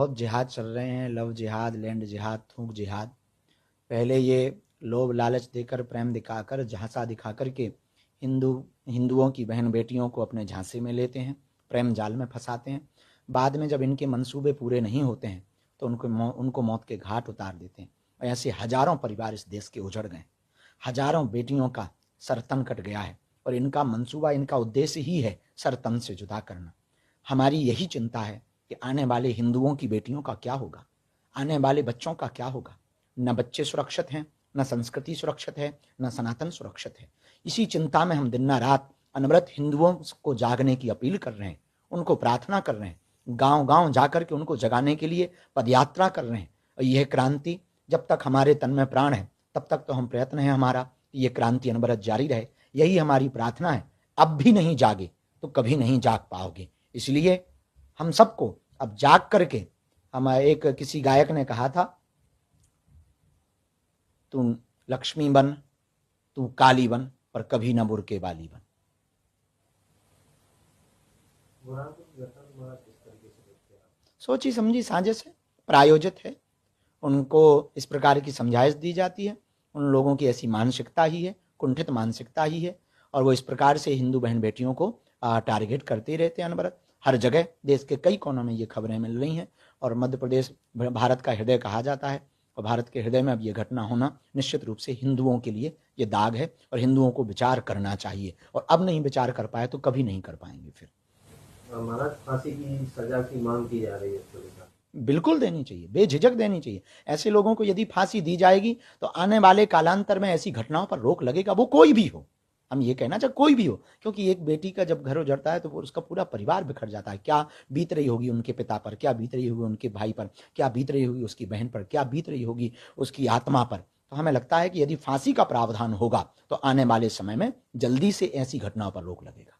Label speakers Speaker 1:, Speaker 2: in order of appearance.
Speaker 1: बहुत जिहाद चल रहे हैं, लव जिहाद, लैंड जिहाद, थूक जिहाद। पहले ये लोभ लालच देकर, प्रेम दिखाकर, झांसा दिखाकर के हिंदुओं की बहन बेटियों को अपने झांसे में लेते हैं, प्रेम जाल में फंसाते हैं। बाद में जब इनके मंसूबे पूरे नहीं होते हैं तो उनको मौत के घाट उतार देते हैं। और ऐसे हजारों परिवार इस देश के उजड़ गए, हजारों बेटियों का सर तन कट गया है। और इनका मंसूबा, इनका उद्देश्य ही है सर तन से जुदा करना। हमारी यही चिंता है कि आने वाले हिंदुओं की बेटियों का क्या होगा, आने वाले बच्चों का क्या होगा। न बच्चे सुरक्षित हैं, न संस्कृति सुरक्षित है, न सनातन सुरक्षित है। इसी चिंता में हम दिन रात अनवरत हिंदुओं को जागने की अपील कर रहे हैं, उनको प्रार्थना कर रहे हैं, गांव गांव जाकर के उनको जगाने के लिए पदयात्रा कर रहे हैं। और यह क्रांति जब तक हमारे तन में प्राण है तब तक तो हम प्रयत्न है हमारा, ये क्रांति अनवरत जारी रहे। यही हमारी प्रार्थना है। अब भी नहीं जागे तो कभी नहीं जाग पाओगे। इसलिए हम सबको अब जाग करके, हम एक किसी गायक ने कहा था, तू लक्ष्मी बन, तू काली बन, पर कभी न बुरके वाली बन। सोची समझी साजिश है, प्रायोजित है। उनको इस प्रकार की समझाइश दी जाती है। उन लोगों की ऐसी मानसिकता ही है, कुंठित मानसिकता ही है, और वो इस प्रकार से हिंदू बहन बेटियों को टारगेट करते रहते हैं अनवरत। हर जगह देश के कई कोनों में ये खबरें मिल रही हैं। और मध्य प्रदेश भारत का हृदय कहा जाता है, और भारत के हृदय में अब ये घटना होना निश्चित रूप से हिंदुओं के लिए ये दाग है। और हिंदुओं को विचार करना चाहिए, और अब नहीं विचार कर पाए तो कभी नहीं कर पाएंगे। फिर
Speaker 2: महाराज, फांसी की सजा की मांग की जा रही है,
Speaker 1: बिल्कुल देनी चाहिए, बेझिझक देनी चाहिए। ऐसे लोगों को यदि फांसी दी जाएगी तो आने वाले कालांतर में ऐसी घटनाओं पर रोक लगेगा, वो कोई भी हो। हम ये कहना चाहे कोई भी हो, क्योंकि एक बेटी का जब घर उजड़ता है तो वो उसका पूरा परिवार बिखर जाता है। क्या बीत रही होगी उनके पिता पर, क्या बीत रही होगी उनके भाई पर, क्या बीत रही होगी उसकी बहन पर, क्या बीत रही होगी उसकी आत्मा पर। तो हमें लगता है कि यदि फांसी का प्रावधान होगा तो आने वाले समय में जल्दी से ऐसी घटनाओं पर रोक लगेगा।